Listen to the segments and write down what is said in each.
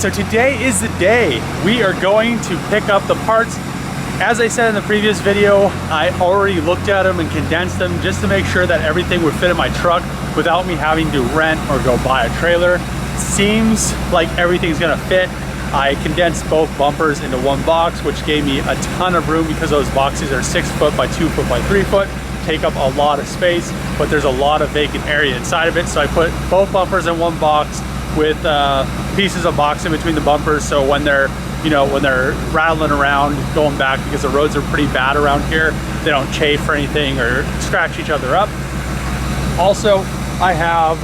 So today is the day. We are going to pick up the parts. As I said in the previous video, I already looked at them and condensed them just to make sure that everything would fit in my truck without me having to rent or go buy a trailer. Seems like everything's gonna fit. I condensed both bumpers into one box, which gave me a ton of room because those boxes are 6 foot by 2 foot by 3 foot, take up a lot of space, but there's a lot of vacant area inside of it. So I put both bumpers in one box with pieces of box in between the bumpers, so when they're rattling around going back, because the roads are pretty bad around here, they don't chafe or anything or scratch each other up. Also, I have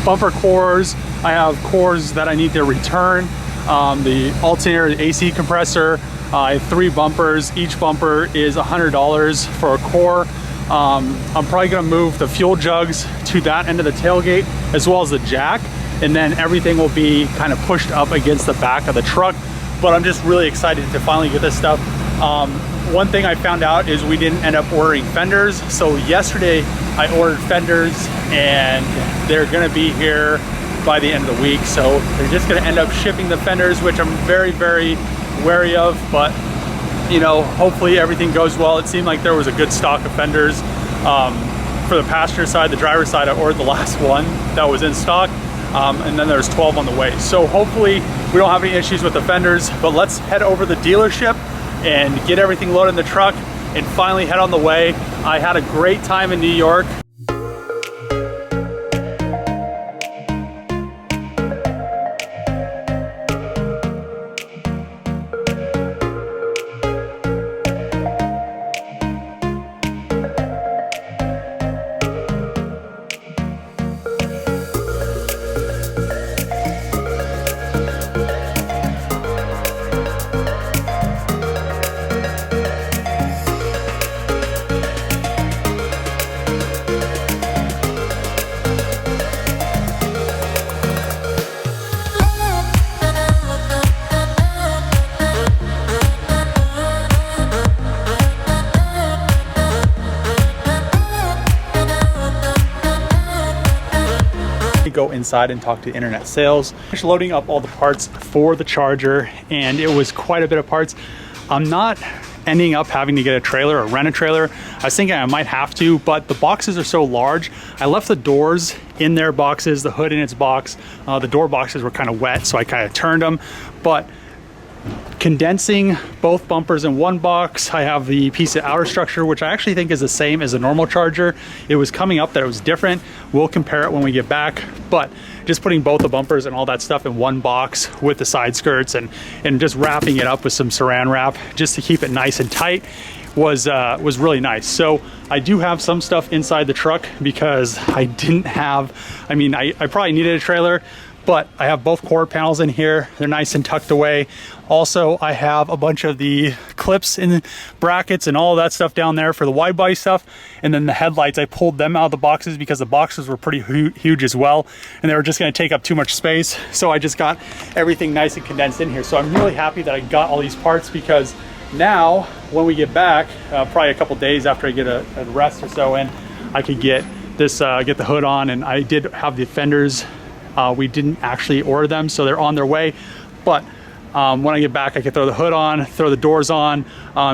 bumper cores. I have cores that I need to return. The alternator, the AC compressor. I have 3 bumpers. Each bumper is $100 for a core. I'm probably gonna move the fuel jugs to that end of the tailgate as well as the jack, and then everything will be kind of pushed up against the back of the truck. But I'm just really excited to finally get this stuff. One thing I found out is we didn't end up ordering fenders. So yesterday I ordered fenders and they're gonna be here by the end of the week. So they're just gonna end up shipping the fenders, which I'm very, very wary of, but you know, hopefully everything goes well. It seemed like there was a good stock of fenders. For the passenger side, the driver's side, I ordered the last one that was in stock. And then there's 12 on the way. So hopefully we don't have any issues with the fenders, but let's head over to the dealership and get everything loaded in the truck and finally head on the way. I had a great time in New York. Go inside and talk to internet sales. Just loading up all the parts for the Charger, and it was quite a bit of parts. I'm not ending up having to get a trailer or rent a trailer. I was thinking I might have to, but the boxes are so large. I left the doors in their boxes, the hood in its box. The door boxes were kind of wet, so I kind of turned them. But condensing both bumpers in one box, I have the piece of outer structure, which I actually think is the same as a normal Charger. It was coming up that it was different. We'll compare it when we get back, but just putting both the bumpers and all that stuff in one box with the side skirts and just wrapping it up with some saran wrap just to keep it nice and tight was really nice. So I do have some stuff inside the truck because I didn't have, I probably needed a trailer, but I have both quarter panels in here. They're nice and tucked away. Also, I have a bunch of the clips and brackets and all of that stuff down there for the wide body stuff. And then the headlights, I pulled them out of the boxes because the boxes were pretty huge as well. And they were just gonna take up too much space. So I just got everything nice and condensed in here. So I'm really happy that I got all these parts, because now when we get back, probably a couple days after I get a rest or so in, I could get this, get the hood on. And I did have the fenders. We didn't actually order them, so they're on their way. But when I get back, I can throw the hood on, throw the doors on,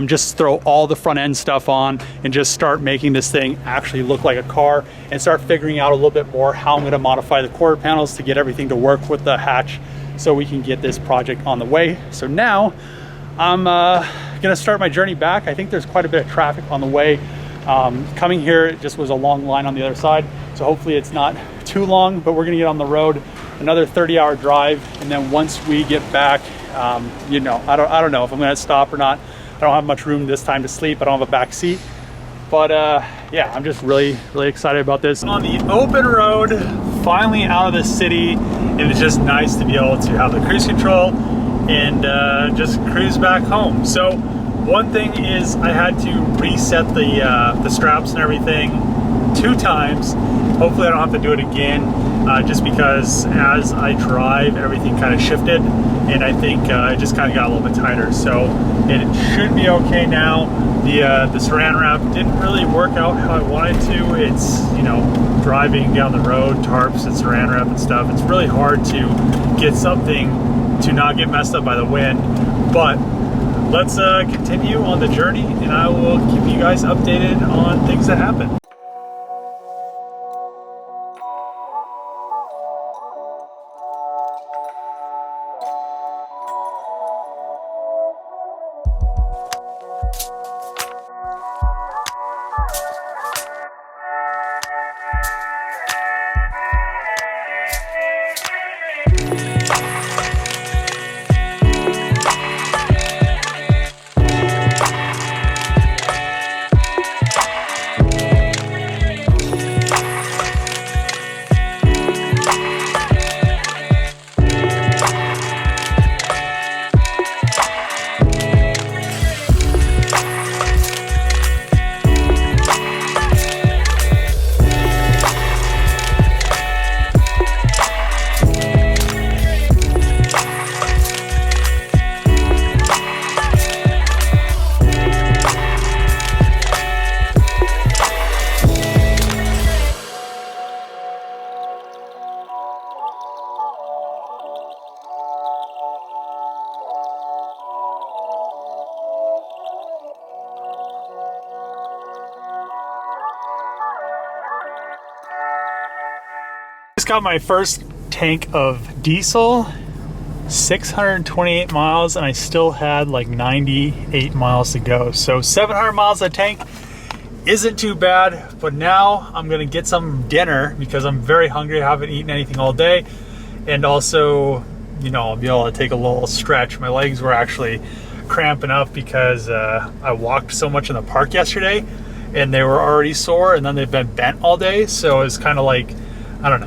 just throw all the front end stuff on, and just start making this thing actually look like a car, and start figuring out a little bit more how I'm gonna modify the quarter panels to get everything to work with the hatch so we can get this project on the way. So now I'm gonna start my journey back. I think there's quite a bit of traffic on the way. Coming here, it just was a long line on the other side. So hopefully it's not too long, but we're gonna get on the road, another 30-hour drive. And then once we get back, you know, I don't know if I'm gonna stop or not. I don't have much room this time to sleep. I don't have a back seat, but yeah, I'm just really excited about this. On the open road, finally out of the city, and it's just nice to be able to have the cruise control and just cruise back home. So one thing is I had to reset the straps and everything 2 times. Hopefully I don't have to do it again, just because as I drive, everything kind of shifted, and I think it just kind of got a little bit tighter. So it should be okay now. The saran wrap didn't really work out how I wanted to. It's, you know, driving down the road, tarps and saran wrap and stuff, it's really hard to get something to not get messed up by the wind. But let's continue on the journey, and I will keep you guys updated on things that happen. Just got my first tank of diesel, 628 miles, and I still had like 98 miles to go. So 700 miles a tank isn't too bad, but now I'm gonna get some dinner because I'm very hungry. I haven't eaten anything all day. And also, you know, I'll be able to take a little stretch. My legs were actually cramping up because I walked so much in the park yesterday and they were already sore, and then they've been bent all day. So it's kind of like, I don't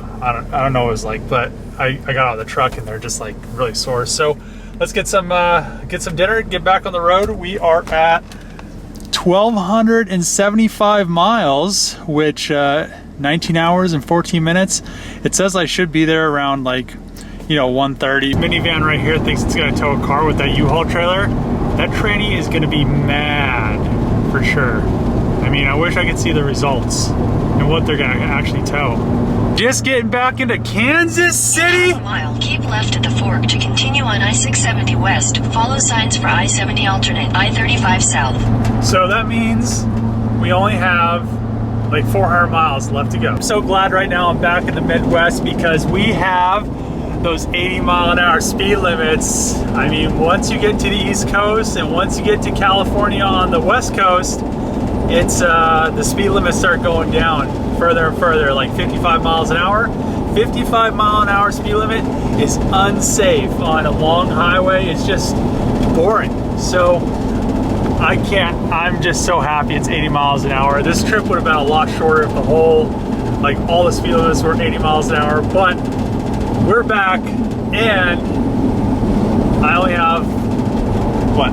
know what it was like, but I got out of the truck and they're just like really sore. So let's get some dinner, get back on the road. We are at 1,275 miles, which 19 hours and 14 minutes. It says I should be there around like, you know, 1:30. Minivan right here thinks it's gonna tow a car with that U-Haul trailer. That tranny is gonna be mad for sure. I mean, I wish I could see the results and what they're gonna actually tow. Just getting back into Kansas City. In half a mile, keep left at the fork to continue on I-670 west. Follow signs for I-70 alternate, I-35 south. So that means we only have like 400 miles left to go. I'm so glad right now I'm back in the Midwest because we have those 80-mile-an-hour speed limits. I mean, once you get to the East Coast and once you get to California on the West Coast, it's the speed limits start going down further and further, like 55 miles an hour. 55 mile an hour speed limit is unsafe on a long highway. It's just boring. So I'm just so happy it's 80 miles an hour. This trip would have been a lot shorter if all the speed limits were 80 miles an hour, but we're back and I only have, what,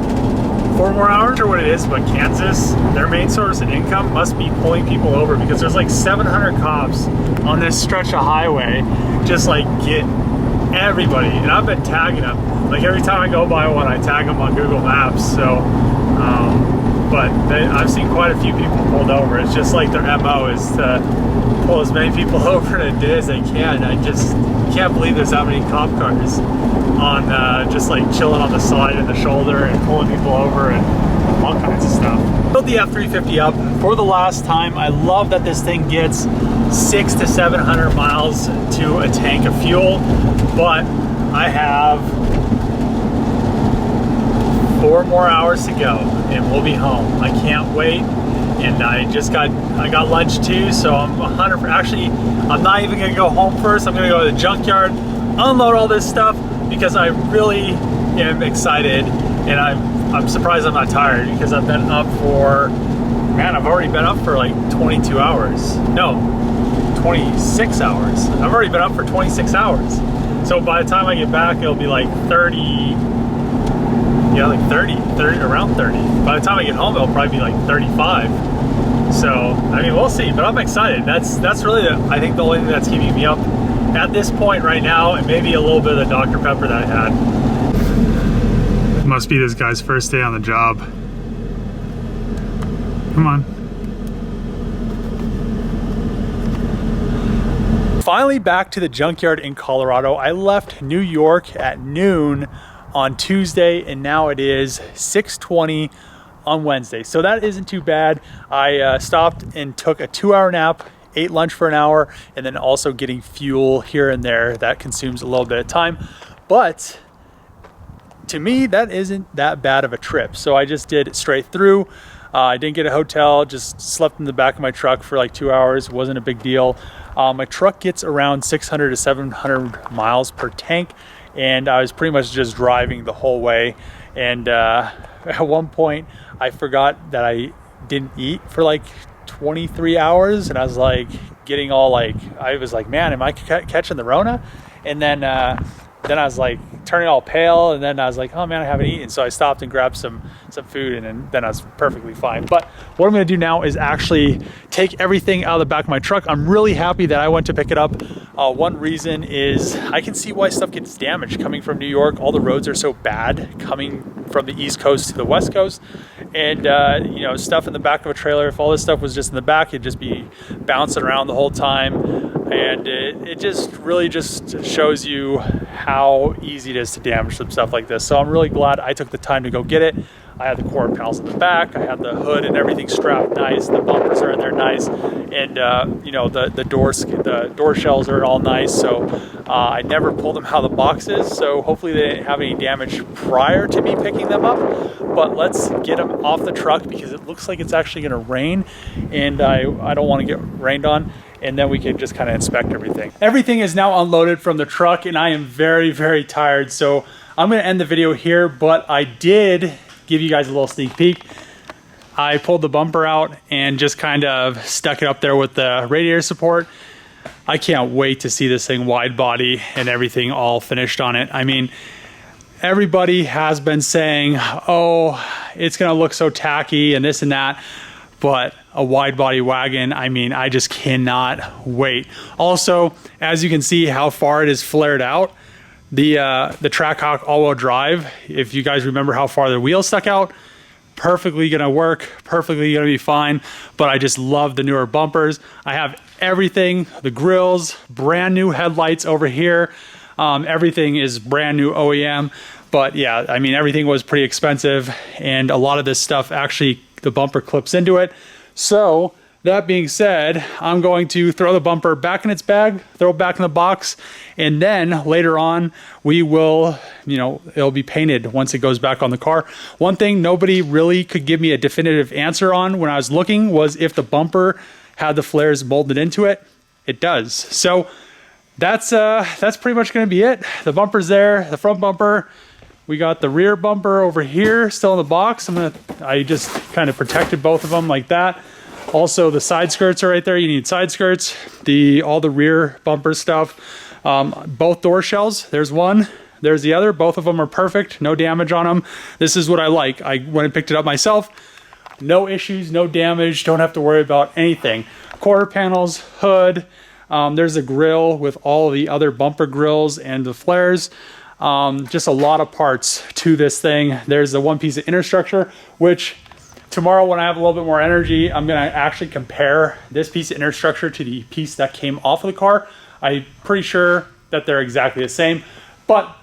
4 more hours or what it is, but Kansas, their main source of income must be pulling people over because there's like 700 cops on this stretch of highway, just like get everybody. And I've been tagging them. Like every time I go by one, I tag them on Google Maps. So, but I've seen quite a few people pulled over. It's just like their MO is to pull as many people over in a day as they can. I just can't believe there's that many cop cars on just like chilling on the side and the shoulder and pulling people over and all kinds of stuff. Built the F350 up for the last time. I love that this thing gets 600 to 700 miles to a tank of fuel, but I have 4 more hours to go and we'll be home. I can't wait. And I got lunch too, so I'm 100%. Actually, I'm not even gonna go home first. I'm gonna go to the junkyard, unload all this stuff because I really am excited, and I'm surprised I'm not tired because I've been up for, man, I've already been up for like 22 hours. No, 26 hours. I've already been up for 26 hours. So by the time I get back, it'll be like 30, yeah, like 30, around 30. By the time I get home, it'll probably be like 35. So, I mean, we'll see, but I'm excited. That's really, I think, the only thing that's keeping me up at this point right now, and maybe a little bit of the Dr. Pepper that I had. Must be this guy's first day on the job. Come on. Finally back to the junkyard in Colorado. I left New York at noon on Tuesday, and now it is 6:20 on Wednesday. So that isn't too bad. I stopped and took a 2-hour nap, ate lunch for an hour, and then also getting fuel here and there. That consumes a little bit of time, but to me, that isn't that bad of a trip. So I just did it straight through. I didn't get a hotel, just slept in the back of my truck for like 2 hours. Wasn't a big deal. My truck gets around 600 to 700 miles per tank, and I was pretty much just driving the whole way. And at one point, I forgot that I didn't eat for like 23 hours, and I was like getting all like, I was like, man, am I catching the Rona? And then I was like turning all pale, and then I was like, oh man, I haven't eaten. So I stopped and grabbed some food, and then I was perfectly fine. But what I'm gonna do now is actually take everything out of the back of my truck. I'm really happy that I went to pick it up. One reason is I can see why stuff gets damaged coming from New York. All the roads are so bad coming from the East Coast to the West Coast. And you know, stuff in the back of a trailer, if all this stuff was just in the back, it'd just be bouncing around the whole time. And it just really just shows you how easy it is to damage some stuff like this. So I'm really glad I took the time to go get it. I had the quarter panels in the back, I had the hood and everything strapped nice, the bumpers are in there nice, and you know, the door shells are all nice. So I never pulled them out of the boxes, so hopefully they didn't have any damage prior to me picking them up. But let's get them off the truck because it looks like it's actually going to rain, and I don't want to get rained on. And then we can just kind of inspect everything. Everything is now unloaded from the truck, and I am very, very tired. So I'm going to end the video here, but I did give you guys a little sneak peek. I pulled the bumper out and just kind of stuck it up there with the radiator support. I can't wait to see this thing wide body and everything all finished on it. I mean, everybody has been saying, oh, it's going to look so tacky and this and that. But a wide body wagon, I mean, I just cannot wait. Also, as you can see how far it is flared out, the Trackhawk all-wheel drive, if you guys remember how far the wheels stuck out, perfectly gonna work, perfectly gonna be fine. But I just love the newer bumpers. I have everything, the grills, brand new headlights over here. Everything is brand new OEM. But yeah, I mean, everything was pretty expensive, and a lot of this stuff actually, the bumper clips into it. So that being said, I'm going to throw the bumper back in its bag, throw it back in the box, and then later on we will, you know, it'll be painted once it goes back on the car. One thing nobody really could give me a definitive answer on when I was looking was if the bumper had the flares molded into it. It does. So that's pretty much going to be it. The bumper's there, the front bumper. We got the rear bumper over here still in the box. I just kind of protected both of them like that. Also, the side skirts are right there. You need side skirts. All the rear bumper stuff. Both door shells. There's one. There's the other. Both of them are perfect. No damage on them. This is what I like. I went and picked it up myself. No issues, no damage. Don't have to worry about anything. Quarter panels, hood. There's a grill with all the other bumper grills and the flares. Just a lot of parts to this thing. There's the one piece of inner structure, which tomorrow when I have a little bit more energy, I'm going to actually compare this piece of inner structure to the piece that came off of the car. I'm pretty sure that they're exactly the same, but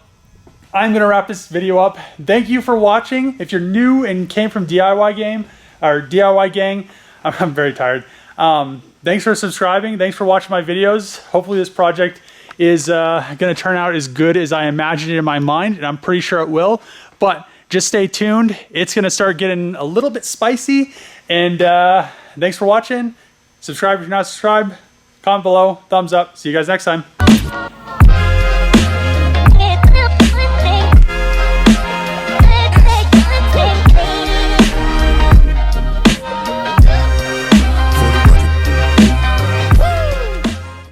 I'm going to wrap this video up. Thank you for watching. If you're new and came from DIY gang, I'm very tired. Thanks for subscribing. Thanks for watching my videos. Hopefully this project is going to turn out as good as I imagined it in my mind, and I'm pretty sure it will. But just stay tuned. It's going to start getting a little bit spicy. And thanks for watching. Subscribe if you're not subscribed. Comment below. Thumbs up. See you guys next time.